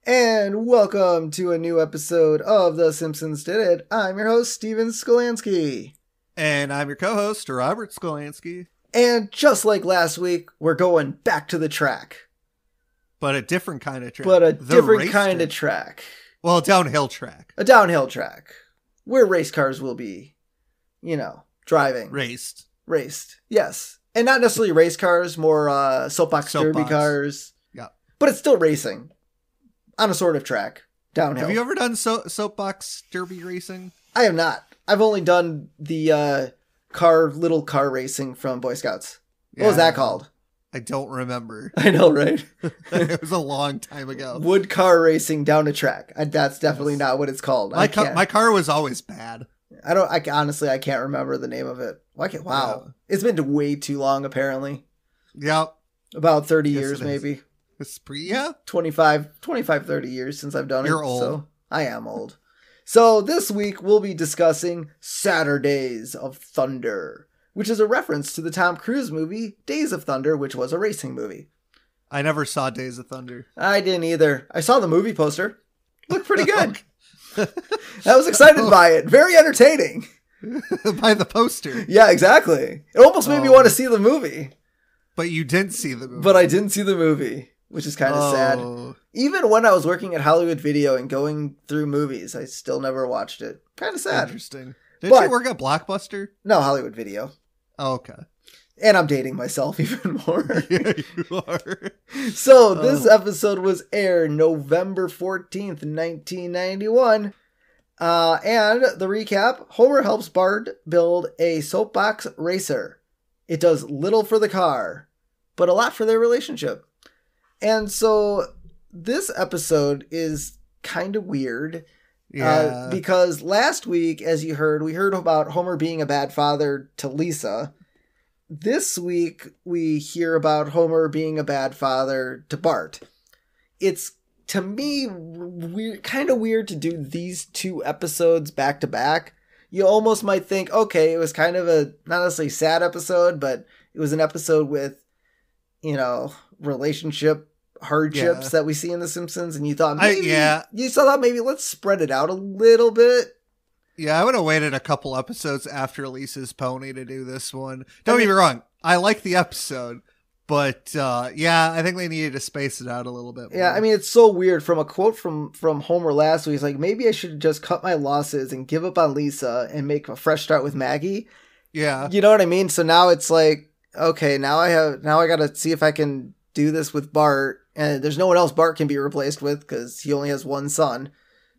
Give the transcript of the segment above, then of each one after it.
And welcome to a new episode of The Simpsons Did It. I'm your host, Steven Skolansky. And I'm your co-host, Robert Skolansky. And just like last week, we're going back to the track. But a different kind of track. But a different kind of track. Well, a downhill track. A downhill track. Where race cars will be, driving. Raced. Yes. And not necessarily race cars, more soapbox derby cars. Yeah. But it's still racing. On a sort of track. Downhill. Have you ever done soapbox derby racing? I have not. I've only done the little car racing from Boy Scouts. What was that called? I don't remember. I know, right? It was a long time ago. Wood car racing down a track. That's definitely not what it's called. My car was always bad. Honestly, I can't remember the name of it. Wow. Yeah. It's been way too long, apparently. Yeah. About 30 years, maybe. It's 25, 30 years since I've done it. You're old. So I am old. So this week we'll be discussing Saturdays of Thunder, which is a reference to the Tom Cruise movie Days of Thunder, which was a racing movie. I never saw Days of Thunder. I didn't either. I saw the movie poster. Looked pretty good. I was excited by it. Very entertaining. By the poster. Yeah, exactly. It almost made me want to see the movie. But you didn't see the movie. But I didn't see the movie. Which is kind of sad. Even when I was working at Hollywood Video and going through movies, I still never watched it. Kind of sad. Interesting. Didn't you work at Blockbuster? No, Hollywood Video. Oh, okay. And I'm dating myself even more. Yeah, you are. So this episode was aired November 14th, 1991. And the recap, Homer helps Bart build a soapbox racer. It does little for the car, but a lot for their relationship. And so this episode is kind of weird because last week, as you heard, we heard about Homer being a bad father to Lisa. This week, we hear about Homer being a bad father to Bart. It's, to me, kind of weird to do these two episodes back to back. You almost might think, okay, it was kind of a, not necessarily sad episode, but it was an episode with, relationship hardships that we see in The Simpsons, and you thought maybe let's spread it out a little bit. Yeah, I would have waited a couple episodes after Lisa's Pony to do this one. Don't get me wrong, I like the episode, but I think they needed to space it out a little bit more. Yeah, I mean, it's so weird. From a quote from Homer last week, he's like, maybe I should just cut my losses and give up on Lisa and make a fresh start with Maggie. Yeah. You know what I mean? So now it's like, okay, now I gotta see if I can do this with Bart, and there's no one else Bart can be replaced with because he only has one son.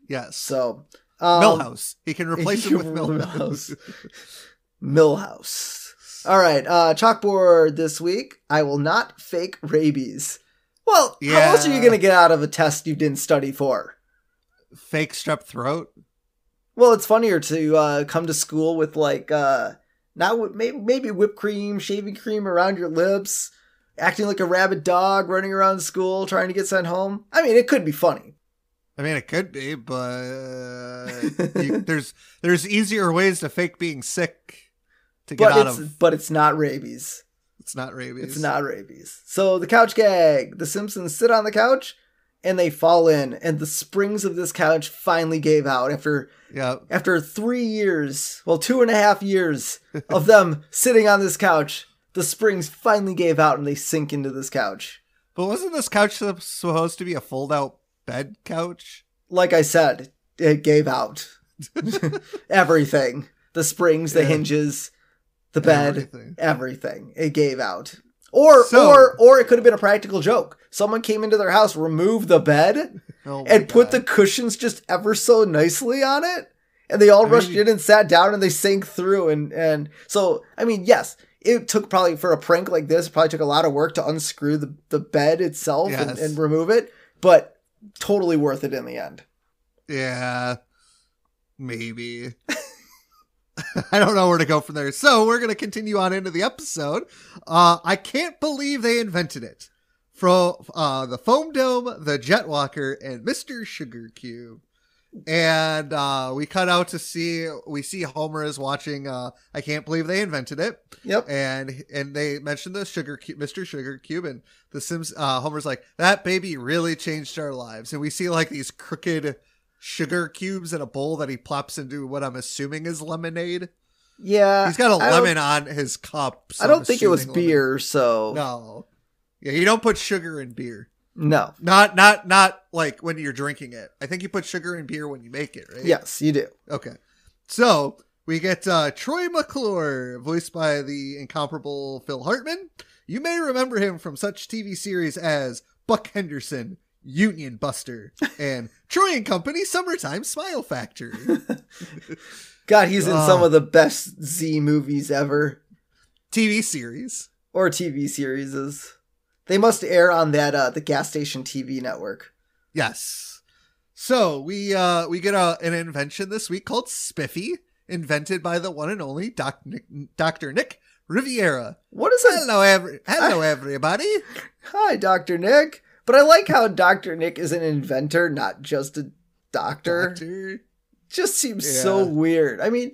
Yes. So Milhouse. He can replace him with Milhouse. Milhouse. All right. Chalkboard this week. I will not fake rabies. Well, how else are you going to get out of a test you didn't study for? Fake strep throat? Well, it's funnier to come to school with maybe whipped cream, shaving cream around your lips, acting like a rabid dog, running around school, trying to get sent home. I mean, it could be funny. I mean, it could be, but there's easier ways to fake being sick to get out of. But it's not rabies. It's not rabies. It's not rabies. So the couch gag. The Simpsons sit on the couch and they fall in, and the springs of this couch finally gave out after 3 years, 2.5 years of them sitting on this couch. The springs finally gave out and they sink into this couch. But wasn't this couch supposed to be a fold-out bed couch? Like I said, it gave out. Everything. The springs, the hinges, the bed, everything. It gave out. Or it could have been a practical joke. Someone came into their house, removed the bed, and put the cushions just ever so nicely on it. And they all rushed in and sat down and they sank through. And so, I mean, yes, it took probably for a prank like this, it probably took a lot of work to unscrew the bed itself and remove it. But totally worth it in the end. Yeah, maybe. I don't know where to go from there. So we're going to continue on into the episode. I can't believe they invented it. From the foam dome, the jet walker, and Mr. Sugar Cube. And we cut out to we see Homer is watching I Can't Believe They Invented It. Yep. And they mentioned the Mr. Sugar Cube, and the Sims Homer's like, that baby really changed our lives. And we see like these crooked sugar cubes in a bowl that he plops into what I'm assuming is lemonade. Yeah. He's got a lemon on his cup. So I don't think it was beer, so no. Yeah, you don't put sugar in beer. No. Not like when you're drinking it. I think you put sugar in beer when you make it, right? Yes, you do. Okay. So we get Troy McClure, voiced by the incomparable Phil Hartman. You may remember him from such TV series as Buck Henderson, Union Buster, and Troy and Company Summertime Smile Factory. God, he's in some of the best Z movies ever. TV series. Or TV series. They must air on that the gas station TV network. Yes. So we get an invention this week called Spiffy, invented by the one and only Dr. Nick Riviera. What is that? Hello, everybody. Hi, Dr. Nick. But I like how Dr. Nick is an inventor, not just a doctor. Just seems so weird. I mean,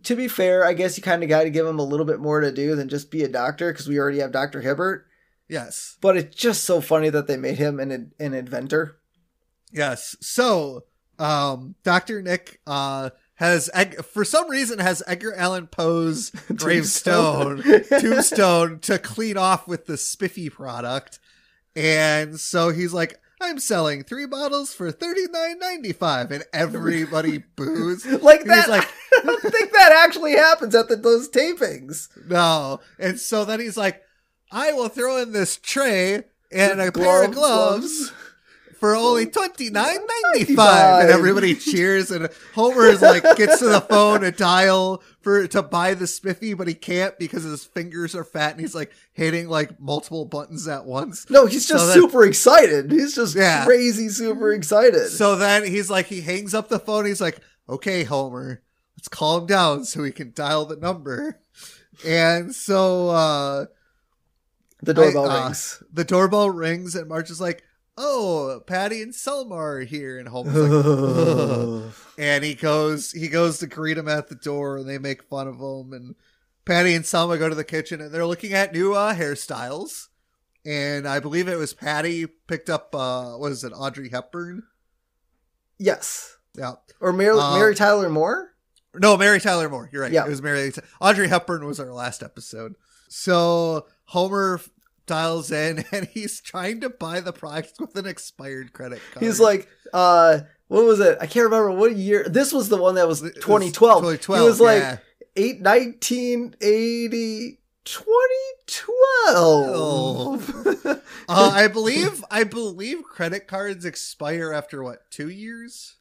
to be fair, I guess you kind of got to give him a little bit more to do than just be a doctor, because we already have Dr. Hibbert. Yes. But it's just so funny that they made him an inventor. Yes. So, Dr. Nick for some reason has Edgar Allan Poe's tombstone to clean off with the Spiffy product. And so he's like, I'm selling 3 bottles for $39.95, and everybody boos. Like that. He's like, I don't think that actually happens at those tapings. No. And so then he's like, I will throw in this tray and a pair of gloves for only $29.95, and everybody cheers. And Homer is like, gets to the phone to dial to buy the Spiffy, but he can't because his fingers are fat, and he's like hitting like multiple buttons at once. No, he's just super excited. He's just crazy, super excited. So then he's like, he hangs up the phone. He's like, okay, Homer, let's calm down so we can dial the number. And so the doorbell rings. The doorbell rings, and Marge is like, oh, Patty and Selma are here. And Homer's like, ugh. And he goes to greet him at the door, and they make fun of him. And Patty and Selma go to the kitchen, and they're looking at new hairstyles. And I believe it was Patty picked up, what is it, Audrey Hepburn? Yes. Yeah. Or Mary Tyler Moore? No, Mary Tyler Moore. You're right. Yeah. It was Audrey Hepburn was our last episode. So Homer dials in, and he's trying to buy the product with an expired credit card. He's like, what was it? I can't remember what year. This was the one that was 2012. 2012. He was like 1980, 2012. I believe credit cards expire after what, 2 years?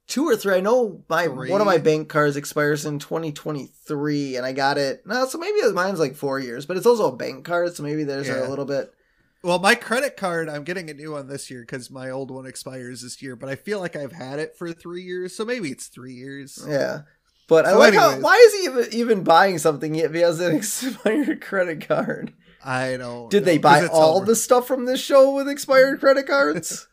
2 or 3. I know one of my bank cards expires in 2023, and I got it. No, so maybe mine's like 4 years, but it's also a bank card, so maybe there's a little bit. Well, my credit card, I'm getting a new one this year because my old one expires this year, but I feel like I've had it for 3 years, so maybe it's 3 years. Yeah. But so I like why is he even buying something if he has an expired credit card? I don't Did they buy all the stuff from this show with expired credit cards?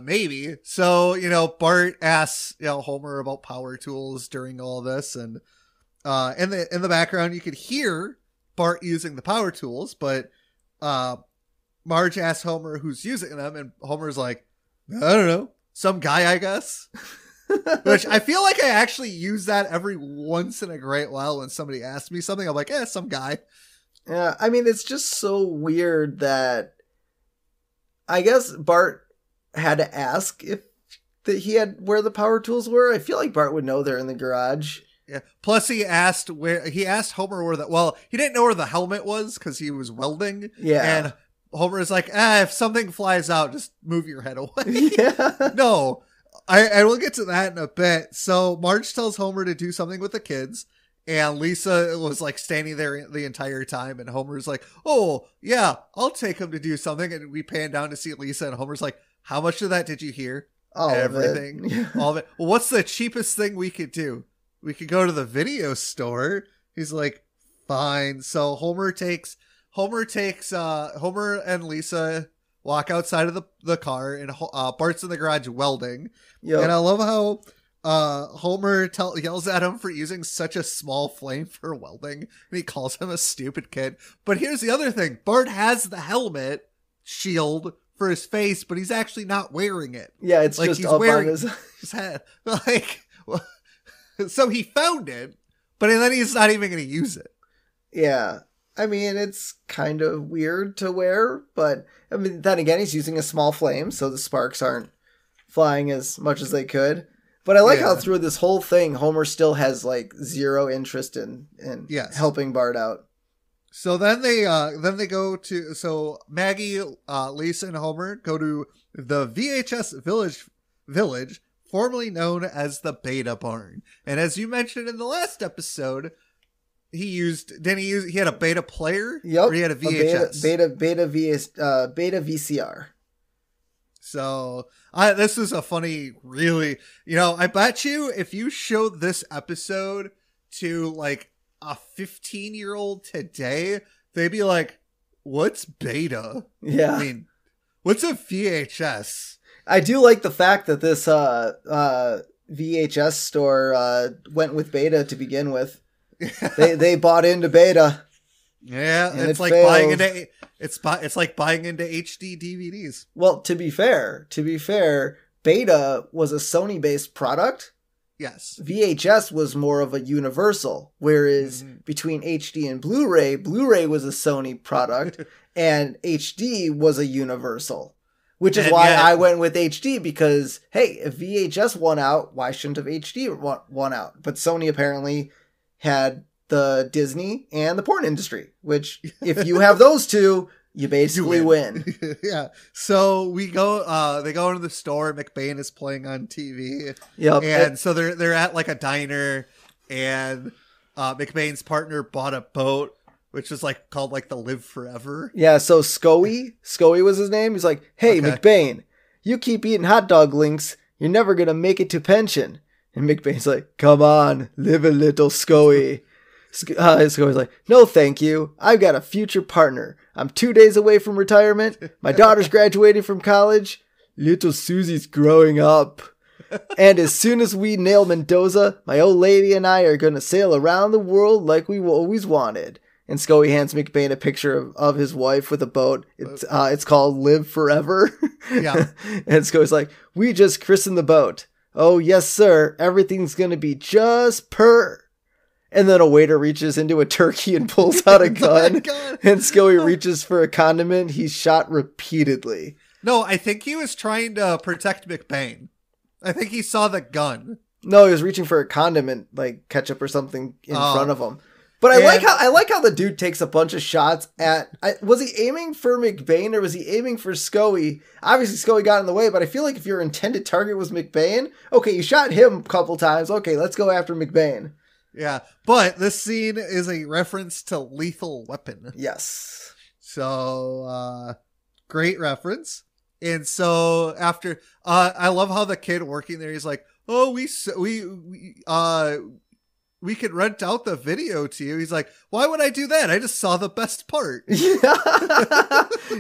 Maybe. So, Bart asks, Homer about power tools during all this, and in the background you could hear Bart using the power tools, but Marge asks Homer who's using them, and Homer's like, I don't know, some guy, I guess. Which I feel like I actually use that every once in a great while when somebody asks me something. I'm like, some guy. Yeah, I mean, it's just so weird that I guess Bart had to ask if he had where the power tools were. I feel like Bart would know they're in the garage. Yeah. Plus, he asked Homer where he didn't know where the helmet was because he was welding. Yeah. And Homer is like, if something flies out, just move your head away. Yeah. No, I will get to that in a bit. So Marge tells Homer to do something with the kids, and Lisa was like standing there the entire time, and Homer's like, oh yeah, I'll take him to do something. And we pan down to see Lisa, and Homer's like, how much of that did you hear? Everything. All of it. Well, what's the cheapest thing we could do? We could go to the video store. He's like, fine. So Homer and Lisa walk outside of the car, and Bart's in the garage welding. Yep. And I love how Homer yells at him for using such a small flame for welding, and he calls him a stupid kid. But here's the other thing. Bart has the helmet shield for his face, but he's actually not wearing it. Yeah, it's like, just he's up wearing on his head. Like, so he found it, but then he's not even going to use it. Yeah. I mean, it's kind of weird to wear, but I mean, then again, he's using a small flame, so the sparks aren't flying as much as they could. But I like how through this whole thing, Homer still has like zero interest in helping Bart out. So then they go to, so Maggie, Lisa, and Homer go to the VHS village, formerly known as the Beta Barn. And as you mentioned in the last episode, he had a Beta player? Yep. Or he had a VHS? Beta VCR. So this is a funny, really, I bet you if you showed this episode to like a 15-year-old today, they'd be like, what's Beta? Yeah. I mean, what's a VHS? I do like the fact that this VHS store went with Beta to begin with. They bought into Beta. Yeah, it's like failed. buying into it's like buying into HD DVDs. Well, to be fair, Beta was a Sony-based product. Yes. VHS was more of a Universal, whereas between HD and Blu-ray was a Sony product, and HD was a Universal. Which is why I went with HD, because, hey, if VHS won out, why shouldn't have HD won out? But Sony apparently had the Disney and the porn industry, which if you have those two, you basically win. Yeah. So they go into the store. McBain is playing on TV. Yep. And so they're at like a diner, and McBain's partner bought a boat, which is like called like the Live Forever. Yeah. So Scotty was his name. He's like, hey, okay. McBain, you keep eating hot dog links, you're never going to make it to pension. And McBain's like, come on, live a little, Scotty. Scotty's like, no, thank you. I've got a future partner. I'm 2 days away from retirement. My daughter's graduating from college. Little Susie's growing up. And as soon as we nail Mendoza, my old lady and I are going to sail around the world like we always wanted. And Scotty hands McBain a picture of his wife with a boat. It's called Live Forever. Yeah. And Scotty's like, we just christened the boat. Oh, yes, sir. Everything's going to be just per. And then a waiter reaches into a turkey and pulls out a gun. And Scotty reaches for a condiment. He's shot repeatedly. No, I think he was trying to protect McBain. I think he saw the gun. No, he was reaching for a condiment, like ketchup or something in front of him. But I like how the dude takes a bunch of shots at. Was he aiming for McBain or was he aiming for Scotty? Obviously, Scotty got in the way, but I feel like if your intended target was McBain, okay, you shot him a couple times. Okay, let's go after McBain. Yeah, but this scene is a reference to Lethal Weapon. Yes. So, great reference. And so after, I love how the kid working there, he's like, oh, we could rent out the video to you. He's like, why would I do that? I just saw the best part.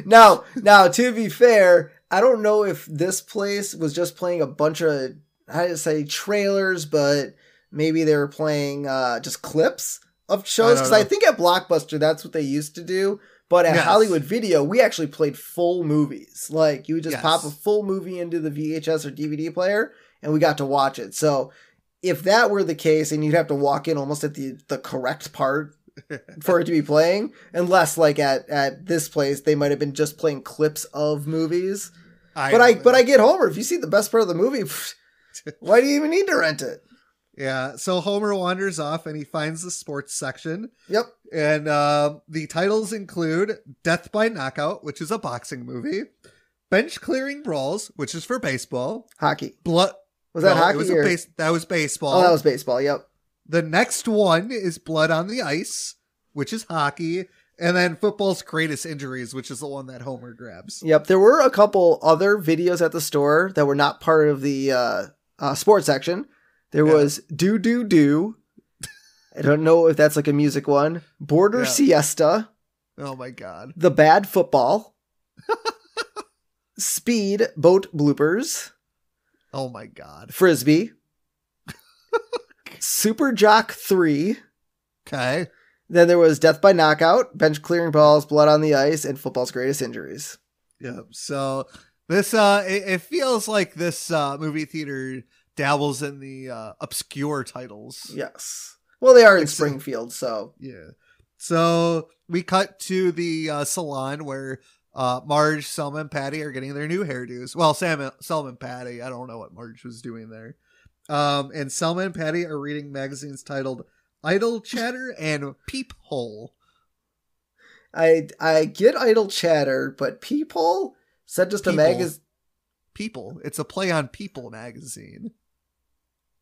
Now, to be fair, I don't know if this place was just playing a bunch of, how to say, trailers, but maybe they were playing just clips of shows. Because I think at Blockbuster, that's what they used to do. But at Hollywood Video, we actually played full movies. Like, you would just pop a full movie into the VHS or DVD player, and we got to watch it. So if that were the case, and you'd have to walk in almost at the correct part for it to be playing, unless like at this place, they might have been just playing clips of movies. But I get Homer. If you see the best part of the movie, why do you even need to rent it? Yeah, so Homer wanders off and he finds the sports section. Yep. And the titles include Death by Knockout, which is a boxing movie. Bench Clearing Brawls, which is for baseball. Hockey. Was that hockey? That was baseball. Oh, that was baseball, yep. The next one is Blood on the Ice, which is hockey. And then Football's Greatest Injuries, which is the one that Homer grabs. Yep, there were a couple other videos at the store that were not part of the sports section. There was Do Do Do. I don't know if that's like a music one. Border Siesta. Oh my God. The Bad Football. Speed boat bloopers. Oh my God. Frisbee. Super Jock 3. Okay. Then there was Death by Knockout, Bench Clearing Balls, Blood on the Ice, and Football's Greatest Injuries. Yeah. So this, it feels like this movie theater dabbles in the obscure titles. Yes. Well, they are in Springfield, so. Yeah. So we cut to the salon where Marge, Selma, and Patty are getting their new hairdos. Well, Selma and Patty. I don't know what Marge was doing there. And Selma and Patty are reading magazines titled Idle Chatter and Peephole. I get Idle Chatter, but Peephole? Is that just a magazine? People. It's a play on People magazine.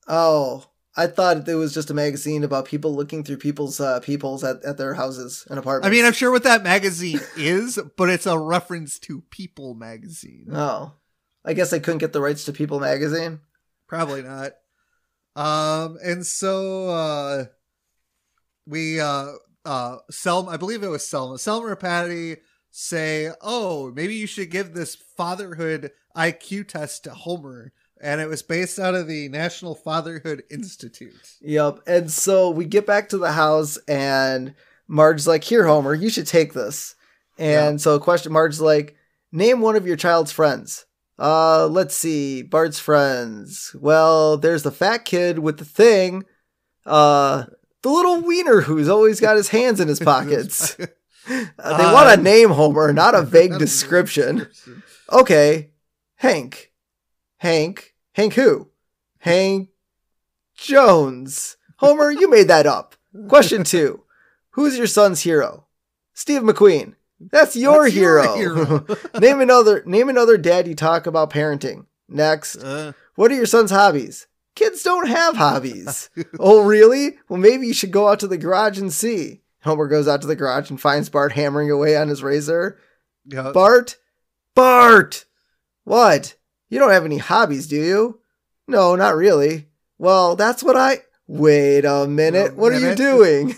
Oh, I thought it was just a magazine about people looking through people's peepholes at their houses and apartments. I mean, I'm sure what that magazine is, but it's a reference to People magazine. Oh, I guess I couldn't get the rights to People magazine. Probably not. And so Selma, I believe it was Selma or Patty say, oh, maybe you should give this fatherhood IQ test to Homer. And it was based out of the National Fatherhood Institute. Yep. And so we get back to the house and Marge's like, here, Homer, you should take this. And so Marge's like, name one of your child's friends. Let's see. Bart's friends. Well, there's the fat kid with the thing. The little wiener who's always got his hands in his pockets. They want a name, Homer, not a vague description. Okay. Hank who? Hank Jones. Homer, you made that up. Question 2. Who's your son's hero? Steve McQueen. That's your hero. Name another dad you talk about parenting. Next. What are your son's hobbies? Kids don't have hobbies. Oh, really? Well, maybe you should go out to the garage and see. Homer goes out to the garage and finds Bart hammering away on his razor. Yep. Bart! What? You don't have any hobbies, do you? No, not really. Well, that's what Wait a minute. What are you doing?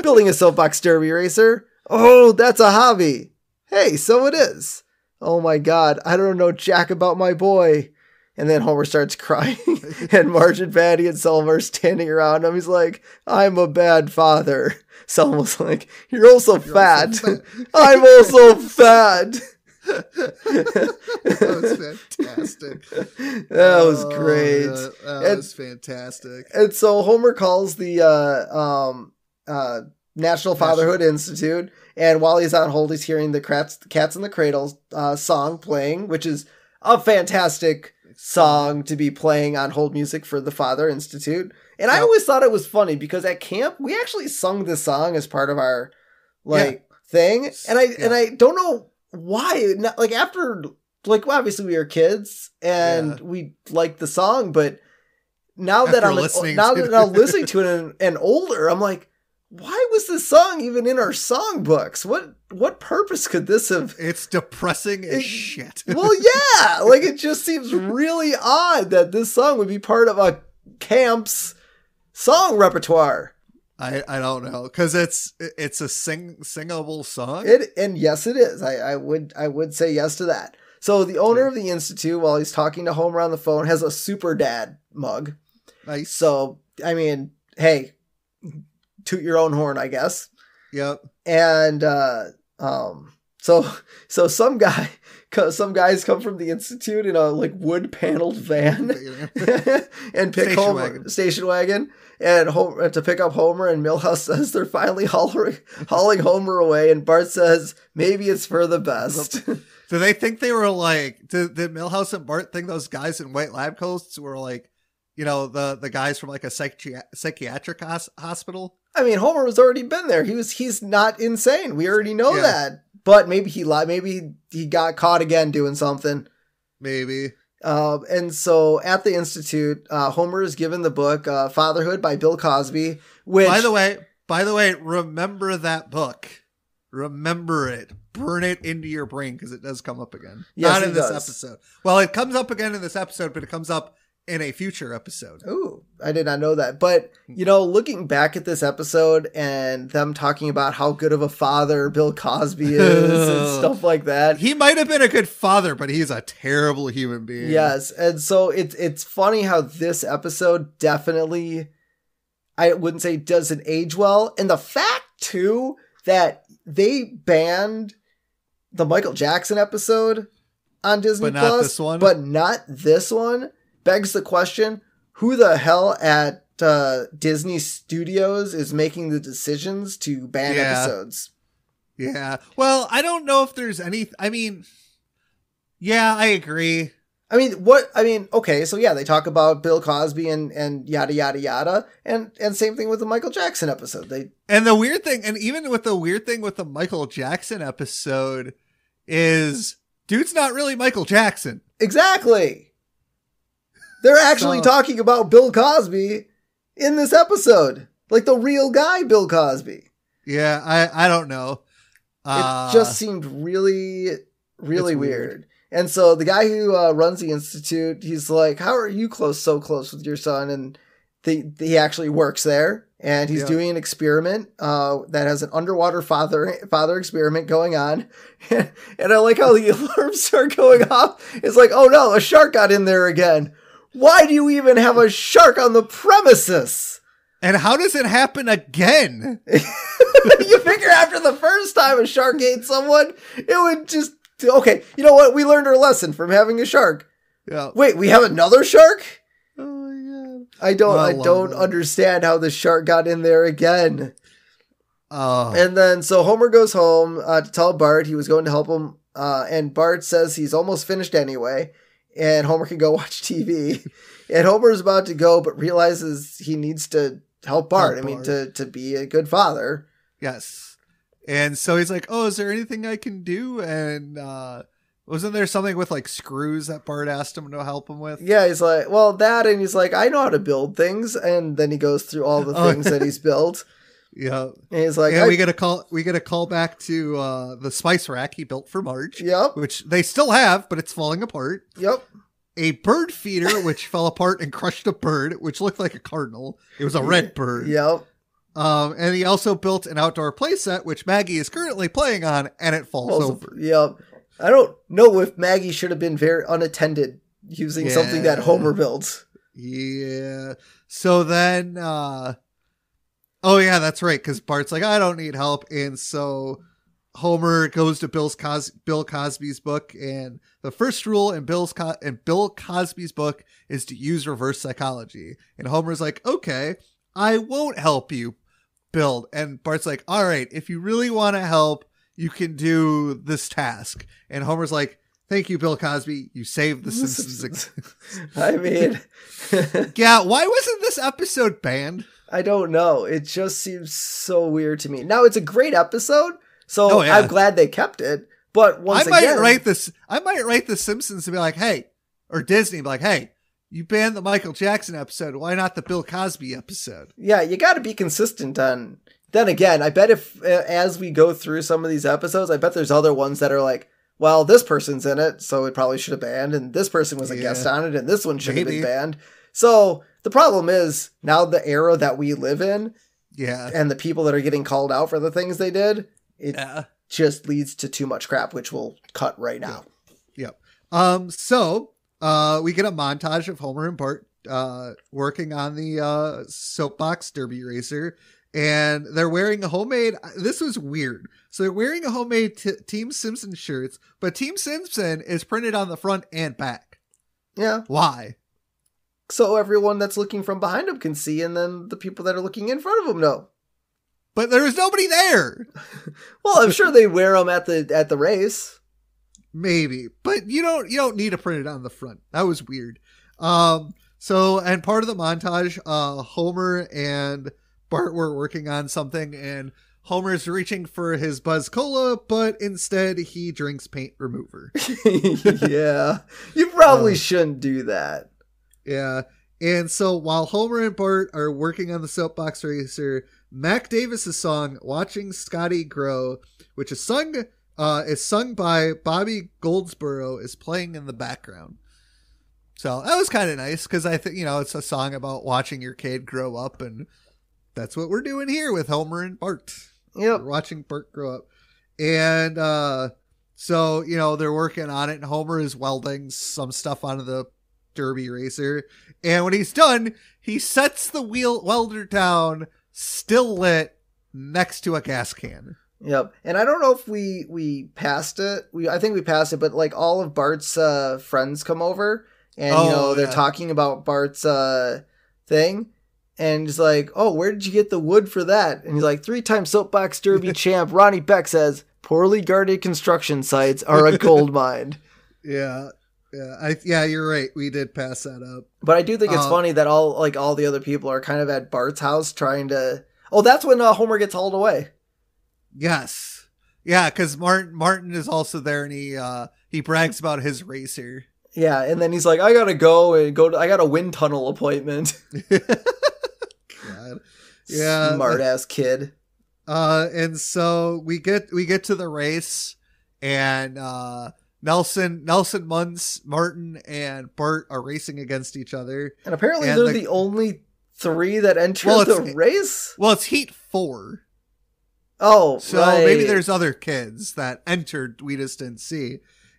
Building a soapbox derby racer? Oh, that's a hobby. Hey, so it is. Oh my God, I don't know jack about my boy. And then Homer starts crying, and Marge and Patty and Selma are standing around him. He's like, I'm a bad father. Selma's like, you're also fat. I'm also fat. That was fantastic. That was great. That was fantastic. And so Homer calls the National Fatherhood Institute, and while he's on hold, he's hearing the Cats in the Cradle song playing, which is a fantastic song to be playing on hold music for the Father Institute. And I always thought it was funny because at camp we actually sung this song as part of our thing, and I don't know why. Like after, like obviously we were kids and we liked the song, but now that I'm listening to it and older, I'm like, why was this song even in our songbooks? What purpose could this have? It's depressing as shit. Well, yeah, like it just seems really odd that this song would be part of a camp's song repertoire. I don't know, because it's a singable song. And yes, it is. I would say yes to that. So the owner of the institute, while he's talking to Homer on the phone, has a Super Dad mug. Nice. So I mean, hey, toot your own horn, I guess. Yep. And so some guys come from the institute in a like wood paneled van and pick Homer station wagon and to pick up Homer, and Milhouse says they're finally hauling Homer away, and Bart says maybe it's for the best. Do they think they were like? Did Milhouse and Bart think those guys in white lab coats were like, you know, the guys from like a psychiatric hospital? I mean, Homer has already been there. He's not insane. We already know that. But maybe he lied. Maybe he got caught again doing something. Maybe. And so at the Institute, Homer is given the book Fatherhood by Bill Cosby. Which, by the way, remember that book. Remember it. Burn it into your brain because it does come up again. Yes, Not in this episode. Well, it comes up again in this episode, but it comes up in a future episode. Ooh, I did not know that. But, looking back at this episode and them talking about how good of a father Bill Cosby is and stuff like that. He might have been a good father, but he's a terrible human being. Yes. And so it's funny how this episode definitely, I wouldn't say doesn't age well. And the fact, too, that they banned the Michael Jackson episode on Disney but Plus, not this one. But not this one, begs the question, who the hell at Disney Studios is making the decisions to ban episodes? Yeah. Well, I don't know if there's any... I mean, yeah, I agree. Okay, so yeah, they talk about Bill Cosby and yada, yada, yada. And same thing with the Michael Jackson episode. And the weird thing, and even with the weird thing with the Michael Jackson episode is dude's not really Michael Jackson. Exactly. They're actually talking about Bill Cosby in this episode. Like the real guy, Bill Cosby. Yeah, I don't know. It just seemed really, really weird. And so the guy who runs the Institute, he's like, how are you so close with your son? And he actually works there. And he's doing an experiment that has an underwater father experiment going on. And I like how the alarms start going off. It's like, oh no, a shark got in there again. Why do you even have a shark on the premises? And how does it happen again? You figure after the first time a shark ate someone, it would just... Okay, you know what? We learned our lesson from having a shark. Yeah. Wait, we have another shark? Oh my god. I don't understand how the shark got in there again. Oh. And then so Homer goes home to tell Bart he was going to help him, and Bart says he's almost finished anyway, and Homer can go watch TV. And Homer's about to go, but realizes he needs to help Bart. To be a good father. Yes. And so he's like, oh, is there anything I can do? And wasn't there something with like screws that Bart asked him to help him with? Yeah, he's like, well, that, and he's like, I know how to build things. And then he goes through all the things that he's built. Yeah. And he's like, we get a call back to the spice rack he built for Marge. Yep. Which they still have, but it's falling apart. Yep. A bird feeder, which fell apart and crushed a bird, which looked like a cardinal. It was a red bird. Yep. And he also built an outdoor playset, which Maggie is currently playing on, and it falls over. Yep. I don't know if Maggie should have been very unattended using something that Homer built. Yeah. So then, oh yeah, that's right. Because Bart's like, I don't need help. And so Homer goes to Bill Cosby's book. And the first rule in Bill Cosby's book is to use reverse psychology. And Homer's like, okay, I won't help you, Bill. And Bart's like, all right, if you really want to help, you can do this task. And Homer's like, thank you, Bill Cosby. You saved the Simpsons. I mean, yeah. Why wasn't this episode banned? I don't know. It just seems so weird to me. Now, it's a great episode, so I'm glad they kept it. But I might write the Simpsons to be like, hey, or Disney, be like, hey, you banned the Michael Jackson episode. Why not the Bill Cosby episode? Yeah, you got to be consistent on. Then again, I bet if as we go through some of these episodes, I bet there's other ones that are like, well, this person's in it, so it probably should have banned, and this person was a guest on it, and this one should have been banned. So the problem is now the era that we live in, and the people that are getting called out for the things they did, it just leads to too much crap, which we'll cut right now. Yep. So we get a montage of Homer and Bart working on the soapbox derby racer. And they're wearing a homemade, this was weird. So they're wearing a homemade Team Simpson shirts, but Team Simpson is printed on the front and back. Yeah. Why? So everyone that's looking from behind them can see, and then the people that are looking in front of them know. But there was nobody there. Well, I'm sure they wear them at the race. Maybe, but you don't need to print it on the front. That was weird. So, and part of the montage, Homer and Bart were working on something, and Homer's reaching for his Buzz Cola, but instead he drinks paint remover. Yeah. You probably shouldn't do that. Yeah. And so while Homer and Bart are working on the soapbox racer, Mac Davis's song "Watching Scotty Grow," which is sung by Bobby Goldsboro, is playing in the background. So that was kind of nice because I think, it's a song about watching your kid grow up, and that's what we're doing here with Homer and Bart. Yep. We're watching Bart grow up. And so, they're working on it, and Homer is welding some stuff onto the derby racer. And when he's done, he sets the welder down, still lit, next to a gas can. Yep. And I don't know if we passed it. I think we passed it, but like all of Bart's friends come over, and they're talking about Bart's thing. And he's like, "Oh, where did you get the wood for that?" And he's like, 3-time soapbox derby champ Ronnie Beck says, "Poorly guarded construction sites are a gold mine." Yeah. Yeah, you're right. We did pass that up. But I do think it's funny that all the other people are kind of at Bart's house trying to... Oh, that's when Homer gets hauled away. Yes. Yeah, because Martin is also there, and he brags about his racer. Yeah, and then he's like, I gotta I got a wind tunnel appointment. God. Yeah. Smart ass kid. And so we get to the race, and Nelson Muntz, Martin, and Bart are racing against each other. And apparently they're the only 3 that entered the race? Well, it's Heat 4. Oh, so right. Maybe there's other kids that entered we just didn't see.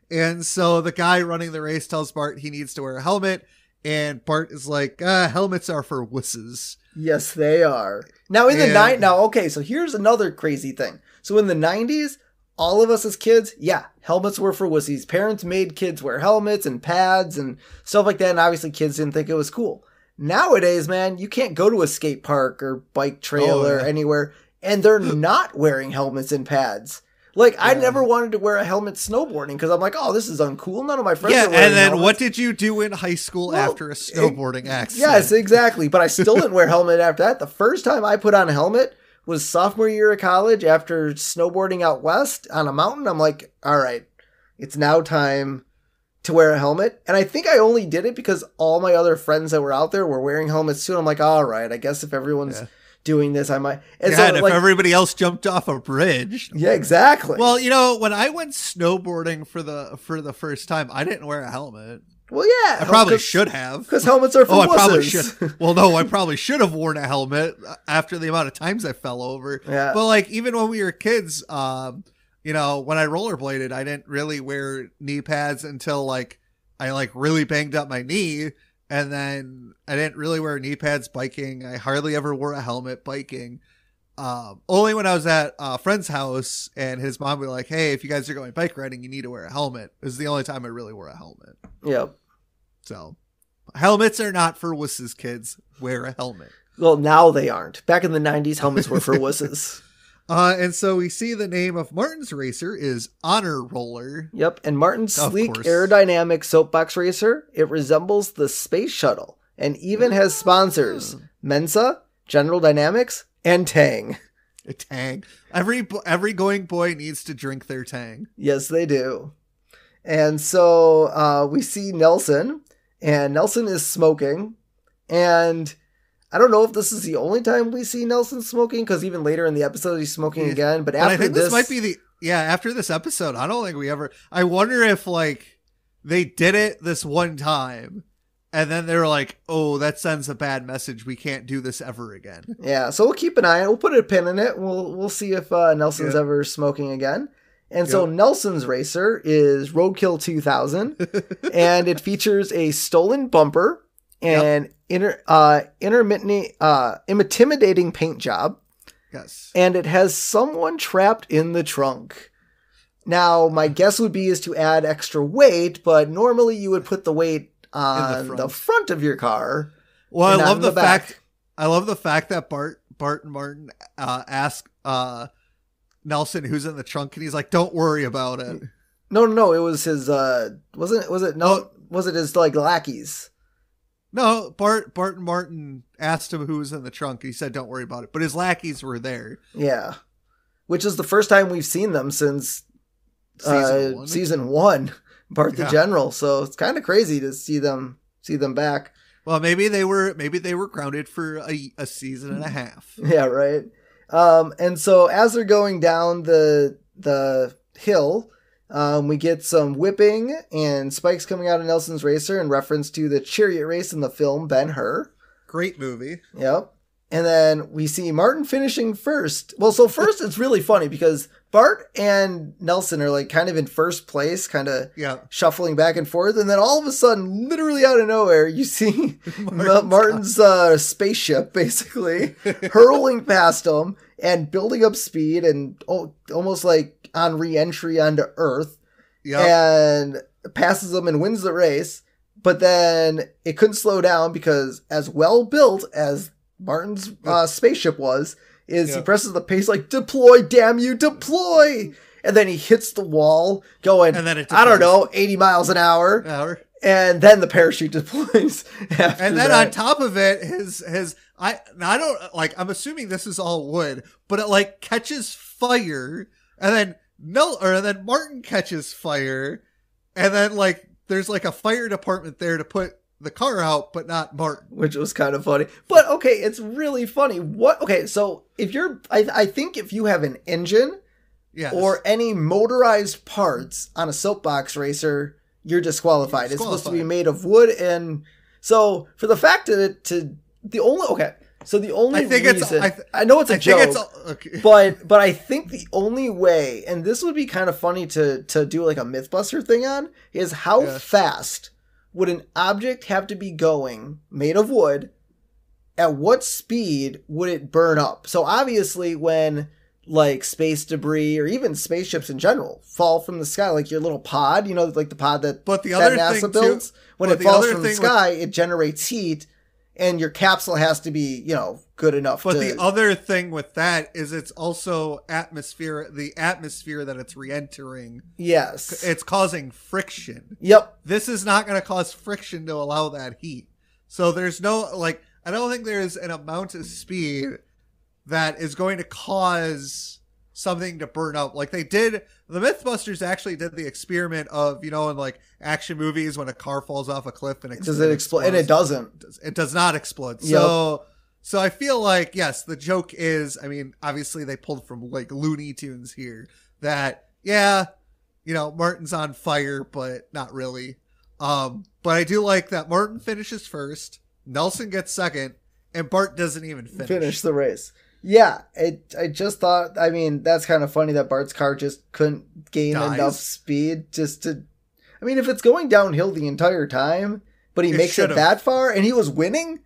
And so the guy running the race tells Bart he needs to wear a helmet, and Bart is like, helmets are for wusses. Yes, they are. Now okay, so here's another crazy thing. So in the 90s, all of us as kids, helmets were for wussies. Parents made kids wear helmets and pads and stuff like that, and obviously kids didn't think it was cool. Nowadays, man, you can't go to a skate park or bike trail or anywhere, and they're not wearing helmets and pads. Like, I never wanted to wear a helmet snowboarding because I'm like, oh, this is uncool. None of my friends are wearing and then helmets. What did you do in high school after a snowboarding accident? Yes, exactly. But I still didn't wear a helmet after that. The first time I put on a helmet was sophomore year of college after snowboarding out west on a mountain. I'm like, all right, it's now time to wear a helmet. And I think I only did it because all my other friends that were out there were wearing helmets too. And I'm like, all right, I guess if everyone's doing this, I might. And and if everybody else jumped off a bridge. Yeah, exactly. Well, when I went snowboarding for the first time, I didn't wear a helmet. Well, yeah. I probably should have. Because helmets are for wusses. I probably should. Well, no, I probably should have worn a helmet after the amount of times I fell over. Yeah. But like, even when we were kids, when I rollerbladed, I didn't really wear knee pads until like I like really banged up my knee. And then I didn't really wear knee pads biking. I hardly ever wore a helmet biking. Only when I was at a friend's house and his mom would be like, hey, if you guys are going bike riding, you need to wear a helmet. It was the only time I really wore a helmet. Yep. So helmets are not for wusses, kids. Wear a helmet. Well, now they aren't. Back in the 90s, helmets were for wusses. And so we see the name of Martin's racer is Honor Roller. Yep, and Martin's sleek aerodynamic soapbox racer, it resembles the space shuttle and even has sponsors, Mensa, General Dynamics, and Tang. Tang. Every going boy needs to drink their Tang. Yes, they do. And so we see Nelson, and Nelson is smoking, and I don't know if this is the only time we see Nelson smoking, because even later in the episode he's smoking again. But after I think this might be after this episode, I don't think we ever. I wonder if like they did it this one time, and then they were like, "Oh, that sends a bad message. We can't do this ever again." Yeah, so we'll keep an eye on it. We'll put a pin in it. We'll see if Nelson's ever smoking again. And so Nelson's racer is Roadkill 2000, and it features a stolen bumper and intimidating paint job. Yes. And it has someone trapped in the trunk. Now, my guess would be is to add extra weight, but normally you would put the weight on the front of your car. Well, I love the fact that Bart and Martin ask Nelson who's in the trunk, and he's like, "Don't worry about it." No, it was his was it his like lackeys? No, Bart and Martin asked him who was in the trunk. He said, "Don't worry about it." But his lackeys were there. Yeah, which is the first time we've seen them since season one, Bart the General. So it's kind of crazy to see them back. Well, maybe they were grounded for a season and a half. Yeah, right. And so as they're going down the hill, We get some whipping and spikes coming out of Nelson's racer in reference to the chariot race in the film Ben-Hur. Great movie. Yep. And then we see Martin finishing first. Well, so first it's really funny because Bart and Nelson are like kind of in first place, kind of shuffling back and forth. And then all of a sudden, literally out of nowhere, you see Martin's spaceship basically hurling past him and building up speed and almost like on re-entry onto Earth. And passes them and wins the race. But then it couldn't slow down because as well built as Martin's spaceship he presses the pace like, deploy, damn you, deploy! And then he hits the wall going, and then I don't know, 80 miles an hour. And then the parachute deploys after And then that. on top of it, I don't, like, I'm assuming this is all wood, but it, like, catches fire, and then Martin catches fire, and then, like, there's, like, a fire department there to put the car out, but not Martin. Which was kind of funny. But, okay, it's really funny. So if I think if you have an engine or any motorized parts on a soapbox racer, you're disqualified. It's supposed to be made of wood. And so for the fact that the only reason, I know it's a joke, but I think the only way, and this would be kind of funny to do like a Mythbuster thing on, is how fast would an object have to be going made of wood? At what speed would it burn up? So obviously when like space debris or even spaceships in general fall from the sky, like your little pod, like the pod that NASA builds, when it falls from the sky, it generates heat and your capsule has to be, good enough. But the other thing with that is it's also the atmosphere that it's re-entering. Yes. It's causing friction. Yep. This is not going to cause friction to allow that heat. So there's no, like, I don't think there's an amount of speed that is going to cause something to burn up. Like the Mythbusters actually did the experiment of, in like action movies when a car falls off a cliff and does it explode? And it doesn't. It does not explode. Yep. So I feel like, yes, the joke is, I mean, obviously they pulled from like Looney Tunes here that, Martin's on fire, but not really. But I do like that Martin finishes first, Nelson gets second, and Bart doesn't even finish the race. Yeah, I just thought, I mean, that's kind of funny that Bart's car just couldn't gain enough speed just to, I mean, if it's going downhill the entire time, but he makes it that far and he was winning,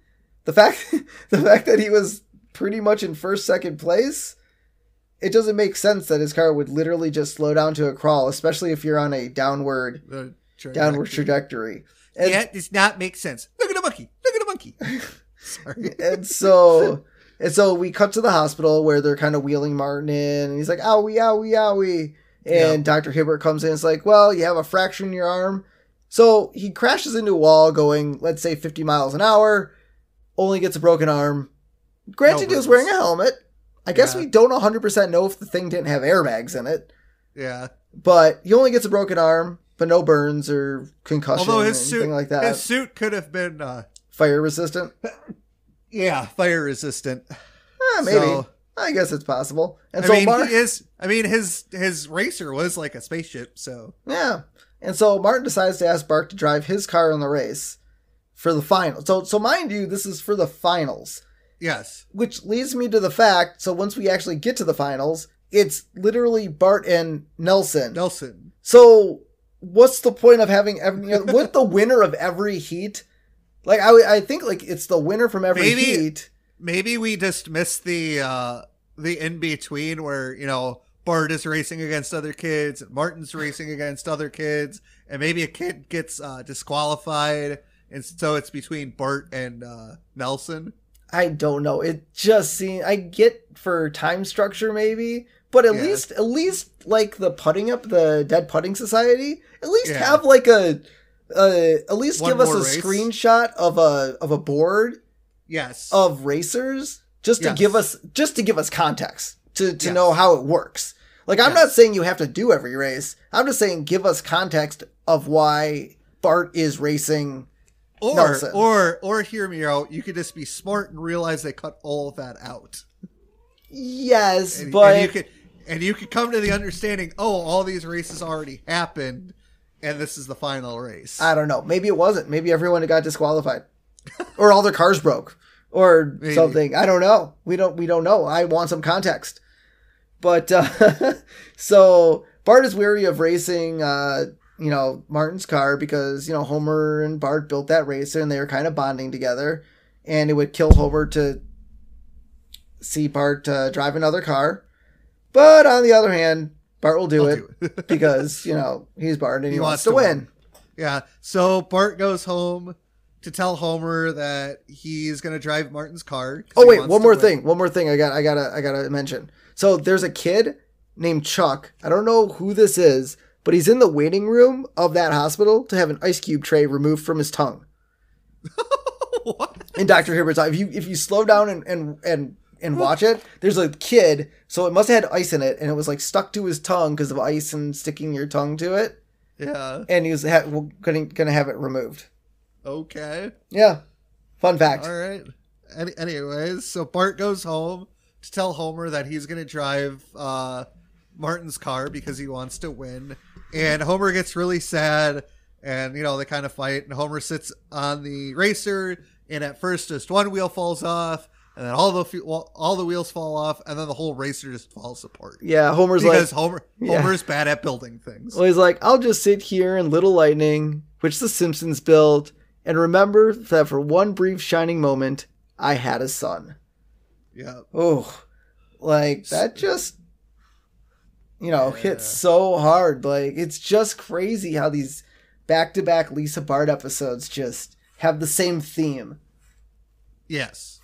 the fact that he was pretty much in second place, it doesn't make sense that his car would literally just slow down to a crawl, especially if you're on a downward trajectory. And, yeah, it does not make sense. Look at a monkey. Sorry. And so we cut to the hospital where they're kind of wheeling Martin in, and he's like, owie, owie, owie. And Dr. Hibbert comes in and is like, well, you have a fracture in your arm. So he crashes into a wall going, let's say 50 miles an hour, only gets a broken arm. Granted, he was wearing a helmet. I guess we don't 100% know if the thing didn't have airbags in it. Yeah. But he only gets a broken arm, but no burns or concussion or anything like that. His suit could have been... fire resistant? Yeah, fire resistant. Maybe. So, I guess it's possible. And his racer was like a spaceship, so. Yeah. And so Martin decides to ask Bart to drive his car in the race for the final. So mind you, this is for the finals. Yes. Which leads me to the fact, so once we actually get to the finals, it's literally Bart and Nelson. So what's the point of having with the winner of every heat? Like, I think like it's the winner from every heat. Maybe we just missed the in-between where, Bart is racing against other kids, and Martin's racing against other kids, and maybe a kid gets disqualified, and so it's between Bart and Nelson. I don't know. It just seems, I get for time structure maybe, but at least like the Dead Putting Society, at least have like at least give us a screenshot of a board of racers just to give us context to know how it works. Like, I'm not saying you have to do every race. I'm just saying give us context of why Bart is racing Nelson. Or hear me out, you could just be smart and realize they cut all of that out. Yes, And you could come to the understanding, all these races already happened, and this is the final race. I don't know. Maybe it wasn't. Maybe everyone got disqualified. Or all their cars broke. Or maybe. Something. I don't know. We don't know. I want some context. But, so Bart is weary of racing, Martin's car because, Homer and Bart built that racer and they were kind of bonding together. And it would kill Homer to see Bart drive another car. But on the other hand, Bart will do it because, he's Bart and he wants to win. Yeah. So Bart goes home to tell Homer that he's going to drive Martin's car. Oh, wait, one more thing I gotta mention. So there's a kid named Chuck. I don't know who this is, but he's in the waiting room of that hospital to have an ice cube tray removed from his tongue. What? In Dr. Hibbert's eye. If you slow down and watch it, there's a kid, so it must have had ice in it, and it was like stuck to his tongue because of ice and sticking your tongue to it. Yeah. And he was going to have it removed. Okay. Yeah. Fun fact. All right. Anyways, so Bart goes home to tell Homer that he's going to drive Martin's car because he wants to win. And Homer gets really sad, and, they kind of fight, and Homer sits on the racer, and at first just one wheel falls off, and then all the wheels fall off, and then the whole racer just falls apart. Yeah, Homer's bad at building things. Well, he's like, I'll just sit here in Little Lightning, which the Simpsons built, and remember that for one brief shining moment, I had a son. Yeah. Oh, like that just, hits so hard. Like, it's just crazy how these back-to-back Lisa Bart episodes just have the same theme. Yes.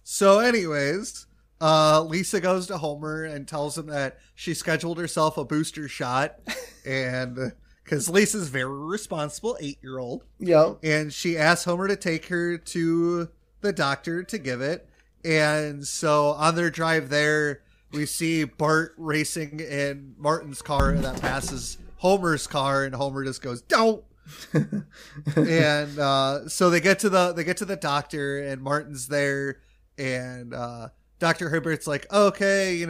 So anyways, Lisa goes to Homer and tells him that she scheduled herself a booster shot, and because Lisa's very responsible 8-year-old. Yeah. And she asks Homer to take her to the doctor to give it. And so on their drive there, we see Bart racing in Martin's car that passes Homer's car, and Homer just goes, "Don't." And so they get to the doctor, and Martin's there, and Dr. Herbert's like, okay,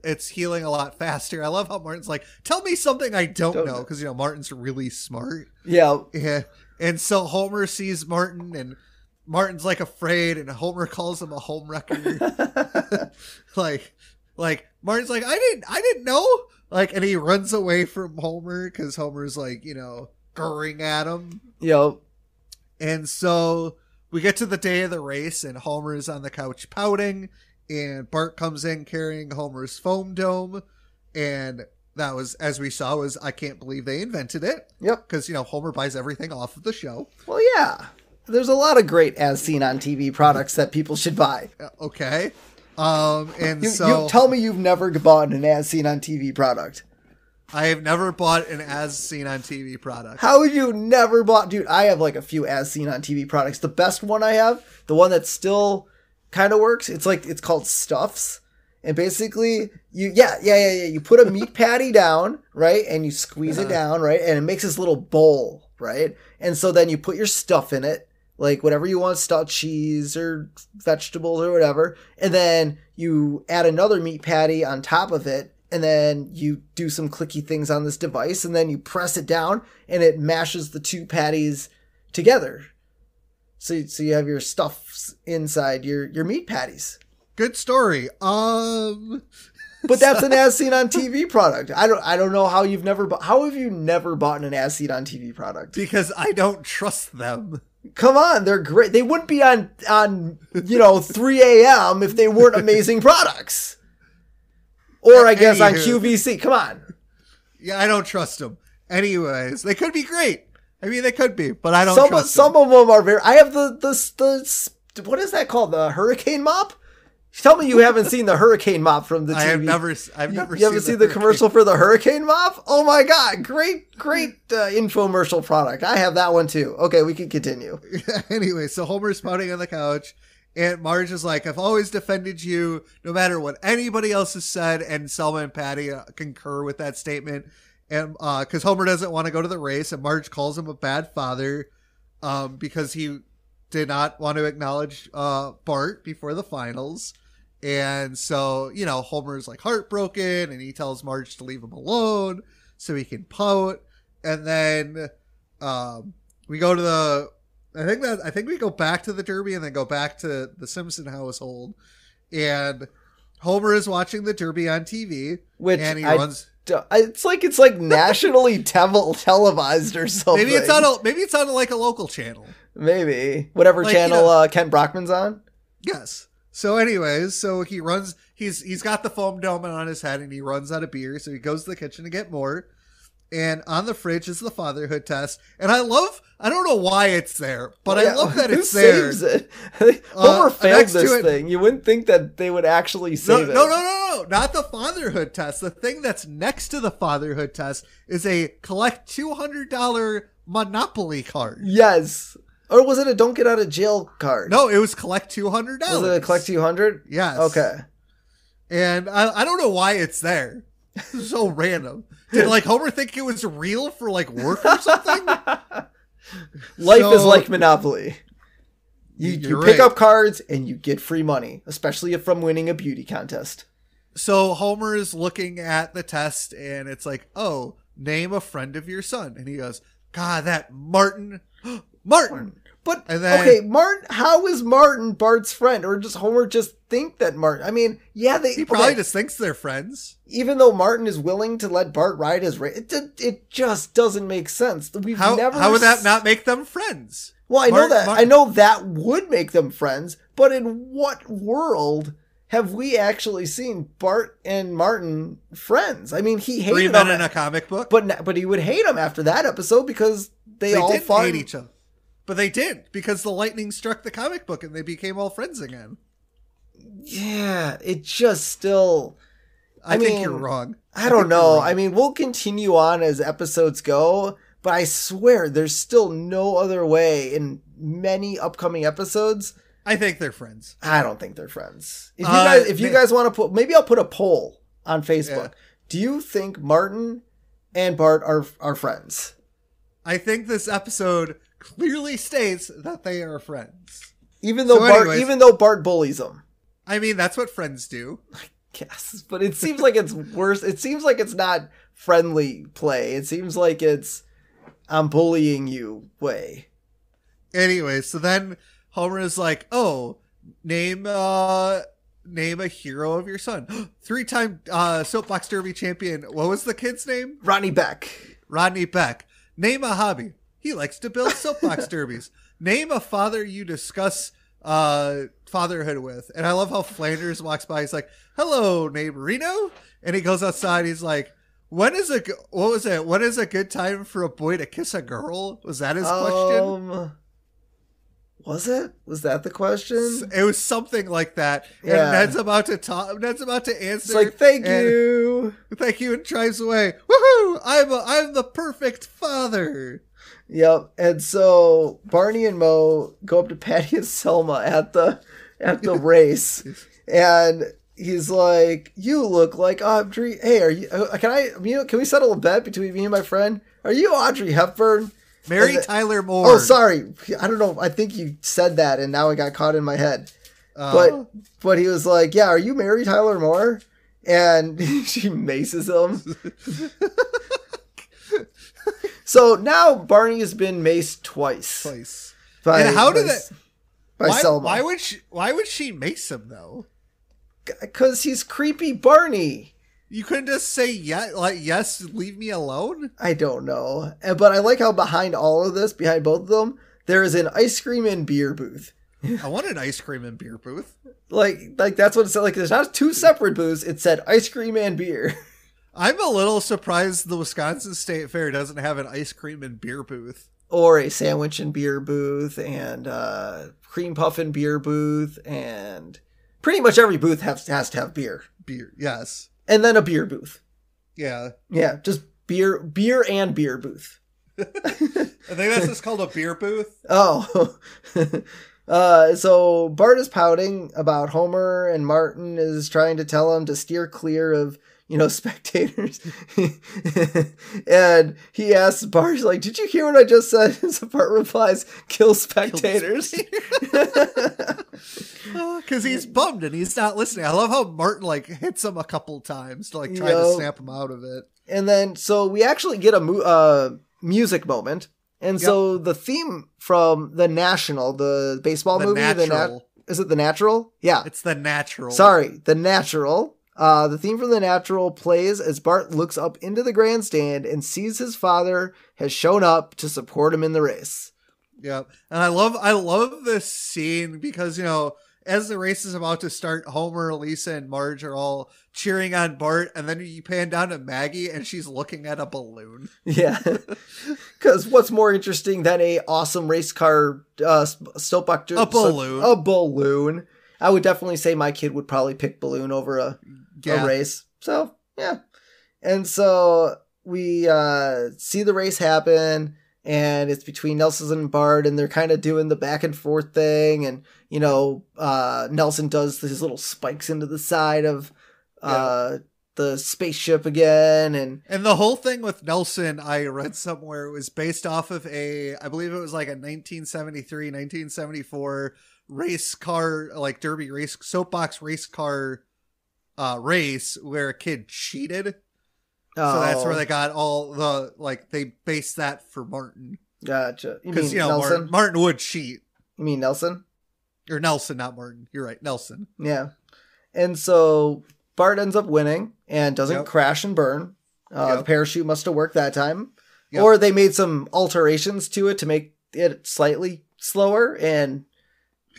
it's healing a lot faster. I love how Martin's like, tell me something I don't know, because Martin's really smart. Yeah. And so Homer sees Martin, and Martin's like afraid, and Homer calls him a homewrecker. like Martin's like, I didn't know. Like, and he runs away from Homer because Homer's like, gurring at him. Yep. And so we get to the day of the race, and Homer's on the couch pouting, and Bart comes in carrying Homer's foam dome, and that was, as we saw, I can't believe they invented it. Yep. Because, Homer buys everything off of the show. Well, yeah. There's a lot of great as seen on TV products that people should buy. Okay. You tell me you've never bought an as seen on TV product. I have never bought an as seen on TV product. How have you never bought? Dude, I have like a few as seen on TV products. The best one I have, the one that still kind of works, it's called Stuffs. And basically, you put a meat patty down, right? And you squeeze it down, right? And it makes this little bowl, right? And so then you put your stuff in it, like whatever you want, stuffed cheese or vegetables or whatever. And then you add another meat patty on top of it. And then you do some clicky things on this device, and then you press it down, and it mashes the two patties together. So you have your stuffs inside your meat patties. Good story. But that's an as seen on TV product. I don't know how you've never how have you never bought an as seen on TV product? Because I don't trust them. Come on, they're great. They wouldn't be on 3 a.m. if they weren't amazing products. Or I guess on QVC. Come on. Yeah, I don't trust them. Anyways, they could be great. I mean, they could be, but I don't trust them. Some of them are very... I have the what is that called? The hurricane mop? Tell me you haven't seen the hurricane mop from the TV. I've never You haven't seen the commercial for the hurricane mop? Oh my God. Great infomercial product. I have that one too. Okay, we can continue. Anyway, so Homer's pouting on the couch. And Marge is like, I've always defended you no matter what anybody else has said. And Selma and Patty concur with that statement. And because Homer doesn't want to go to the race, and Marge calls him a bad father because he did not want to acknowledge Bart before the finals. And so, Homer's like heartbroken and he tells Marge to leave him alone so he can pout. And then we go to I think we go back to the Derby and then go back to the Simpson household. And Homer is watching the Derby on TV, and he runs. It's like nationally televised or something. Maybe it's on like a local channel. Maybe whatever channel Kent Brockman's on. Yes. So, anyways, he runs. He's got the foam dome on his head, and he runs out of beer. So he goes to the kitchen to get more. And on the fridge is the fatherhood test. And I don't know why it's there, but I love that it's there. Saves it? Homer failed this thing. You wouldn't think that they would actually save it. No. Not the fatherhood test. The thing that's next to the fatherhood test is a collect $200 Monopoly card. Yes. Or was it a don't get out of jail card? No, it was collect $200. Was it a collect 200? Yes. Okay. And I don't know why it's there. It's so random. Did Homer think it was real for work or something? Life is like Monopoly. You pick right. up cards and you get free money, especially from winning a beauty contest. So Homer is looking at the test and it's like, oh, name a friend of your son. And he goes, God, that Martin. Martin. But, okay, Martin, how is Martin Bart's friend? Or does Homer just think that Martin... I mean, yeah, he probably just thinks they're friends. Even though Martin is willing to let Bart ride his race, it just doesn't make sense. How would that not make them friends? Well, I know that would make them friends, but in what world have we actually seen Bart and Martin friends? I mean, he hated 3 men in a comic book. But he would hate them after that episode because they all didn't hate each other. But they did, because the lightning struck the comic book and they became all friends again. Yeah, it just still... I think you're wrong. I don't know. I mean, we'll continue on as episodes go, but I swear there's still no other way in many upcoming episodes. I think they're friends. I don't think they're friends. If you guys want to put... Maybe I'll put a poll on Facebook. Yeah. Do you think Martin and Bart are friends? I think this episode clearly states that they are friends. Even though Bart bullies them. I mean, that's what friends do. I guess, but it seems like it's worse. It seems like it's not friendly play. It seems like it's I'm bullying you way. Anyway, so then Homer is like, oh, name a hero of your son. 3-time soapbox derby champion. What was the kid's name? Rodney Beck. Name a hobby. He likes to build soapbox derbies. Name a father you discuss fatherhood with. And I love how Flanders walks by. He's like, hello, neighborino. And he goes outside. He's like, when is a good time for a boy to kiss a girl? Was that his question? Was it? Was that the question? It was something like that. Yeah. And Ned's about to answer. It's like, thank you, and drives away. Woohoo! I'm the perfect father. Yep. And so Barney and Moe go up to Patty and Selma at the race, and he's like, "You look like Audrey. Hey, can we settle a bet between me and my friend? Are you Audrey Hepburn?" Mary Tyler Moore. Oh, sorry. I don't know. I think you said that, and now I got caught in my head. But he was like, "Yeah, are you Mary Tyler Moore?" And she maces him. So now Barney has been maced twice. And how did that? By Selma. Why would she mace him though? Because he's creepy Barney. You couldn't just say yes, leave me alone? I don't know. But I like how behind both of them, there is an ice cream and beer booth. I want an ice cream and beer booth. Like that's what it said. Like there's not 2 separate booths. It said ice cream and beer. I'm a little surprised the Wisconsin State Fair doesn't have an ice cream and beer booth. Or a sandwich and beer booth and cream puff and beer booth. And pretty much every booth has to have beer. Beer, yes. And then a beer booth. Yeah. Yeah, just beer and beer booth. I think that's just called a beer booth. Oh. So Bart is pouting about Homer, and Martin is trying to tell him to steer clear of, spectators. And he asks Bart, he's like, did you hear what I just said? And so Bart replies, kill spectators. Because he's bummed and he's not listening. I love how Martin like hits him a couple times to like try to snap him out of it. And then, so we actually get a music moment. And so the theme from The National, the baseball movie, is it The Natural? Yeah. It's The Natural. Sorry, The Natural. The theme from The Natural plays as Bart looks up into the grandstand and sees his father has shown up to support him in the race. Yeah. And I love this scene because, you know, as the race is about to start, Homer, Lisa, and Marge are all cheering on Bart, and then you pan down to Maggie, and she's looking at a balloon. Yeah. Because what's more interesting than a awesome race car soapbox? A balloon. A balloon. I would definitely say my kid would probably pick balloon over a race. So, yeah. And so we see the race happen, and it's between Nelson and Bart, and they're kind of doing the back and forth thing. And, you know, Nelson does his little spikes into the side of the spaceship again. And the whole thing with Nelson, I read somewhere, was based off of I believe it was like a 1973, 1974 race car, like derby race, soapbox race car race where a kid cheated. So that's where they got all the, like, they based that for Martin. Gotcha. Because, you know, Nelson? Martin would cheat. You mean Nelson? Or Nelson, not Martin. You're right, Nelson. Yeah. And so Bart ends up winning and doesn't crash and burn. The parachute must have worked that time. Yep. Or they made some alterations to it to make it slightly slower and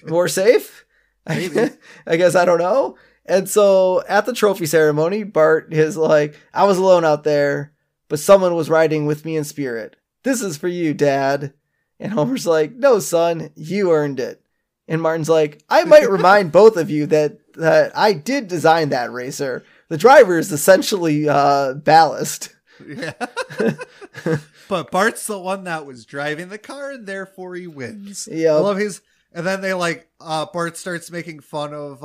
more safe. Maybe. I guess, I don't know. And so at the trophy ceremony, Bart is like, I was alone out there, but someone was riding with me in spirit. This is for you, Dad. And Homer's like, no, son, you earned it. And Martin's like, I might remind both of you that I did design that racer. The driver is essentially ballast. Yeah. But Bart's the one that was driving the car, and therefore he wins. Yeah. I love his... And then they Bart starts making fun of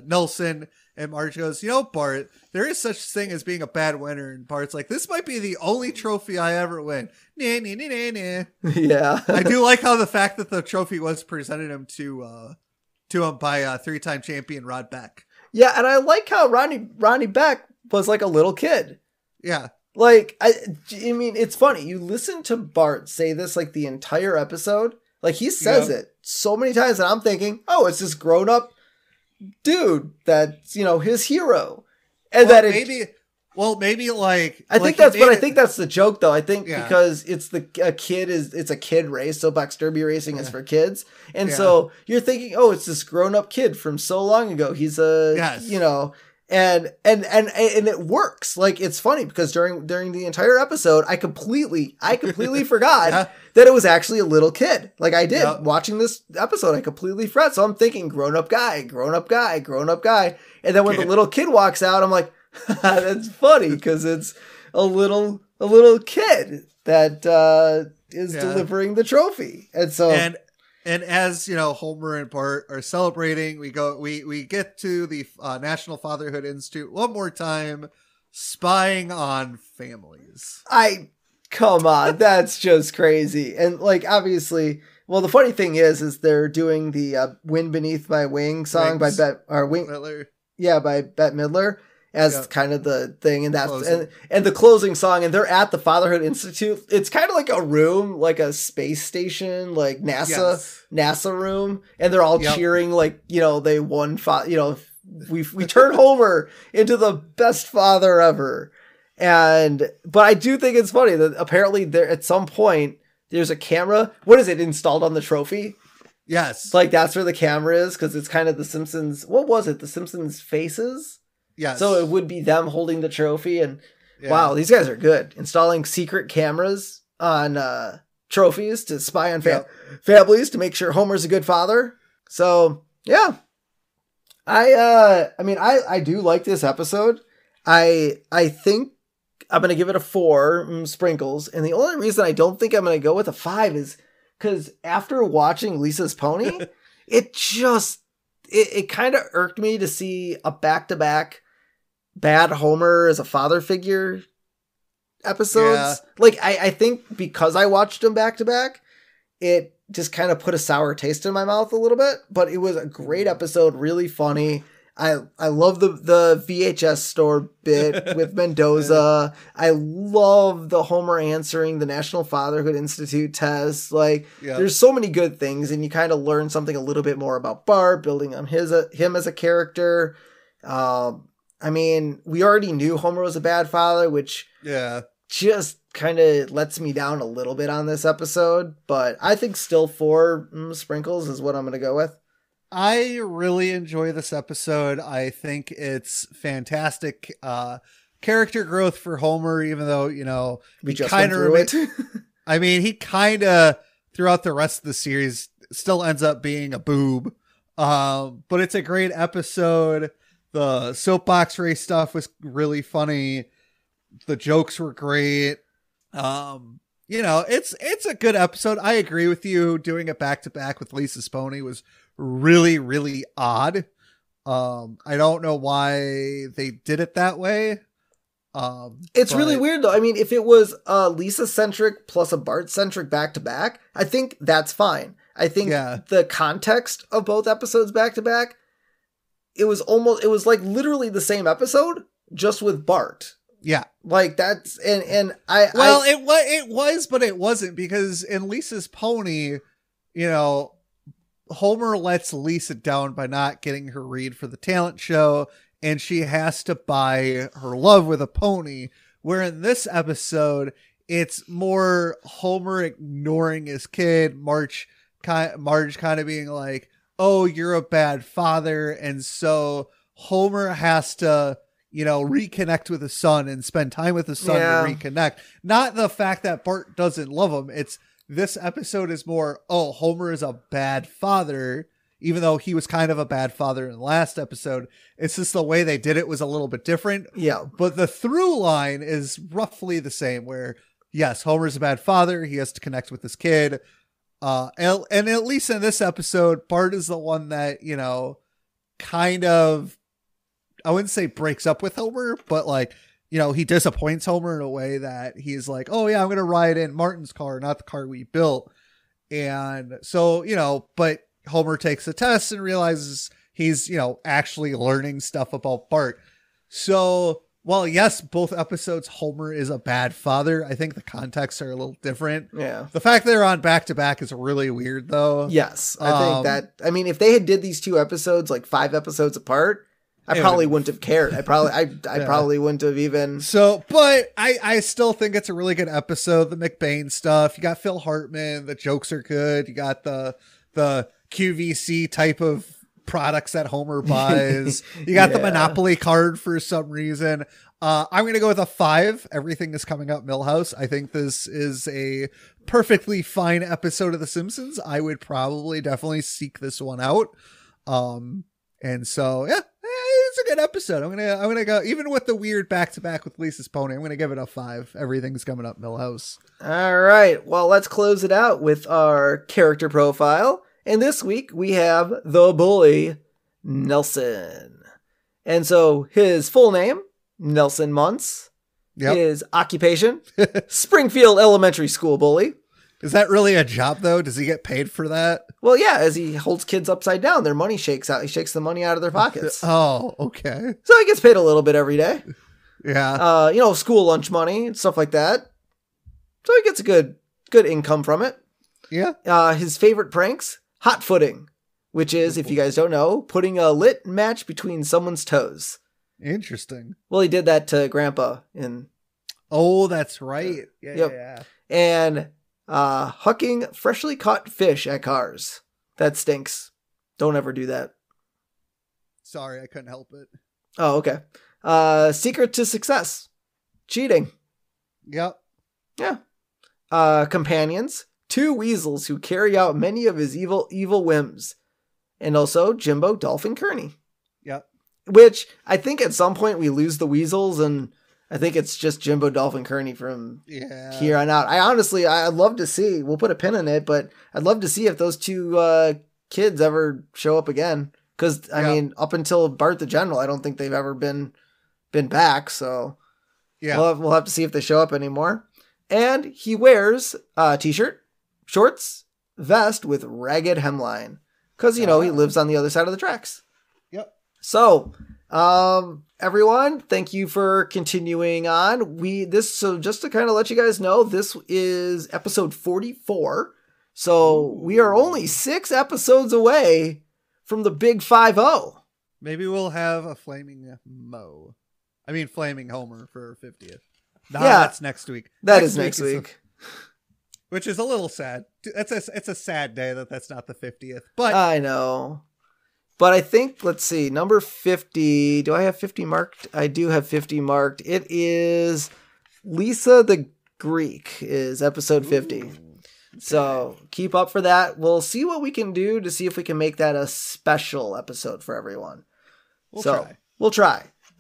Nelson, and Marge goes, you know, Bart, there is such thing as being a bad winner. And Bart's like, this might be the only trophy I ever win. Nah, nah, nah, nah, nah. Yeah. I do like how the fact that the trophy was presented to him by a 3-time champion Rod Beck. Yeah, and I like how Ronnie Beck was like a little kid. Yeah. Like, I mean, it's funny. You listen to Bart say this like the entire episode. Like, he says it so many times, and I'm thinking, oh, it's this grown-up dude that's, you know, his hero. And well, that maybe like... I think that's the joke, though. I think because it's a kid race, so Bucks Derby racing is for kids. And so you're thinking, oh, it's this grown-up kid from so long ago. He's you know... And it works. Like, it's funny because during the entire episode, I completely forgot that it was actually a little kid. Like, I did watching this episode, I completely forgot. So I'm thinking grown up guy. And then when the little kid walks out, I'm like, that's funny because it's a little kid that is delivering the trophy. And so And as, you know, Homer and Bart are celebrating, we get to the National Fatherhood Institute one more time, spying on families. Come on, that's just crazy. And, like, obviously, well, the funny thing is they're doing the Wind Beneath My Wing song by Bette Midler. Yeah, by Bette Midler as kind of the thing, and that's and the closing song, and they're at the Fatherhood Institute. It's kind of like a room, like a space station, like NASA room, and they're all cheering, like, you know, they won. You know, we turned Homer into the best father ever. But I do think it's funny that apparently there at some point there's a camera. What is it installed on the trophy? Yes, like that's where the camera is because it's kind of the Simpsons. What was it? The Simpsons faces. Yes. So it would be them holding the trophy, and wow, these guys are good. Installing secret cameras on trophies to spy on families to make sure Homer's a good father. So yeah, I mean, I do like this episode. I think I'm gonna give it a 4 sprinkles, and the only reason I don't think I'm gonna go with a 5 is because after watching Lisa's Pony, it kind of irked me to see a back-to-back bad Homer as a father figure episodes. Like, I think because I watched them back to back, it just kind of put a sour taste in my mouth a little bit, but it was a great episode, really funny. I love the VHS store bit with Mendoza. I love the Homer answering the National Fatherhood Institute test. Like, there's so many good things, and you kind of learn something a little bit more about Bart, building on him as a character. I mean, we already knew Homer was a bad father, which just kind of lets me down a little bit on this episode. But I think still 4 sprinkles is what I'm going to go with. I really enjoy this episode. I think it's fantastic character growth for Homer, even though, we just went through it. I mean, he kind of, throughout the rest of the series, still ends up being a boob. But it's a great episode. The soapbox race stuff was really funny. The jokes were great. It's a good episode. I agree with you. Doing it back to back with Lisa's Pony was really, really odd. I don't know why they did it that way. It's really weird though. I mean, if it was Lisa centric plus a Bart centric back to back, I think that's fine. I think the context of both episodes back to back, it was like literally the same episode, just with Bart. Yeah. Like that's, it was, but it wasn't, because in Lisa's Pony, Homer lets Lisa down by not getting her read for the talent show, and she has to buy her love with a pony. Where in this episode, it's more Homer ignoring his kid, Marge kind of being like, oh, you're a bad father. And so Homer has to, reconnect with his son and spend time with his son to reconnect. Not the fact that Bart doesn't love him. It's, this episode is more, oh, Homer is a bad father, even though he was kind of a bad father in the last episode. It's just the way they did it was a little bit different. Yeah. But the through line is roughly the same, where, yes, Homer's a bad father. He has to connect with his kid. And at least in this episode, Bart is the one that, kind of, I wouldn't say breaks up with Homer, but like, he disappoints Homer in a way that he's like, oh yeah, I'm going to ride in Martin's car, not the car we built. And so, but Homer takes the test and realizes he's, actually learning stuff about Bart. So, well, yes, both episodes, Homer is a bad father. I think the contexts are a little different. Yeah. The fact that they're on back to back is really weird though. Yes. I think if they had did these 2 episodes, like 5 episodes apart, I probably wouldn't have cared. I probably wouldn't have even. So, but I still think it's a really good episode. The McBain stuff. You got Phil Hartman. The jokes are good. You got the QVC type of products that Homer buys. You got the Monopoly card for some reason. I'm going to go with a 5. Everything is coming up Milhouse. I think this is a perfectly fine episode of The Simpsons. I would probably definitely seek this one out. And so, yeah. It's a good episode. I'm gonna go, even with the weird back to back with Lisa's Pony, I'm gonna give it a 5. Everything's coming up Milhouse. All right. Well, let's close it out with our character profile. And this week we have the bully, Nelson. And so his full name, Nelson Muntz. Yep. His occupation, Springfield Elementary School bully. Is that really a job, though? Does he get paid for that? Well, yeah, as he holds kids upside down, their money shakes out. He shakes the money out of their pockets. Oh, okay. So he gets paid a little bit every day. Yeah. School lunch money and stuff like that. So he gets a good income from it. Yeah. His favorite pranks, hot footing, which is, if you guys don't know, putting a lit match between someone's toes. Interesting. Well, he did that to Grandpa in... Oh, that's right. Yeah. And... hucking freshly caught fish at cars. That stinks. Don't ever do that. Sorry, I couldn't help it. Oh, okay. Secret to success. Cheating. Yep. Yeah. Companions. 2 weasels who carry out many of his evil whims. And also Jimbo, Dolph, and Kearney. Yep. Which I think at some point we lose the weasels, and I think it's just Jimbo, Dolph, and Kearney from here on out. I'd love to see, we'll put a pin in it, but I'd love to see if those 2 kids ever show up again. Because, I mean, up until Bart the General, I don't think they've ever been back. So we'll have to see if they show up anymore. And he wears a t-shirt, shorts, vest with ragged hemline. Because, he lives on the other side of the tracks. Yep. So, everyone, thank you for continuing on. So just to kind of let you guys know, this is episode 44. So we are only 6 episodes away from the big 5-0. Maybe we'll have a flaming Homer for 50th. No, yeah, that's next week. Next week. Which is a little sad. It's a sad day that's not the 50th. But I know. But I think, let's see, number 50. Do I have 50 marked? I do have 50 marked. It is Lisa the Greek is episode 50. Ooh, okay. So keep up for that. We'll see what we can do to see if we can make that a special episode for everyone. We'll try.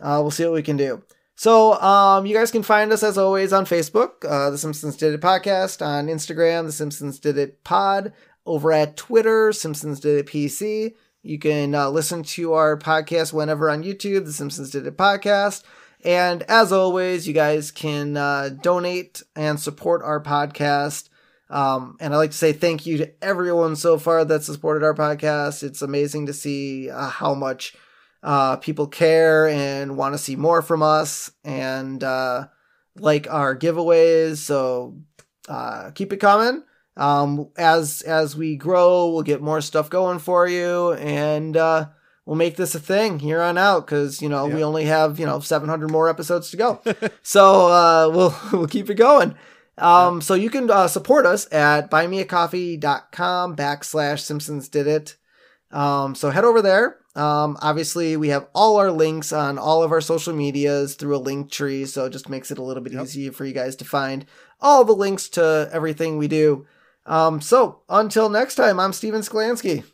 We'll see what we can do. So, you guys can find us as always on Facebook, The Simpsons Did It Podcast, on Instagram, The Simpsons Did It Pod, over at Twitter, Simpsons Did It PC. You can listen to our podcast whenever on YouTube, The Simpsons Did It Podcast. And as always, you guys can donate and support our podcast. And I'd like to say thank you to everyone so far that's supported our podcast. It's amazing to see how much people care and want to see more from us and like our giveaways. So keep it coming. As we grow, we'll get more stuff going for you, and we'll make this a thing here on out because we only have 700 more episodes to go. So we'll keep it going. So you can support us at buymeacoffee.com/Simpsons Did It. So head over there. Obviously we have all our links on all of our social medias through a link tree. So it just makes it a little bit easier for you guys to find all the links to everything we do. So until next time, I'm Steven Skolansky.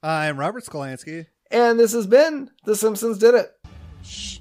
I'm Robert Skolansky. And this has been The Simpsons Did It. Shh.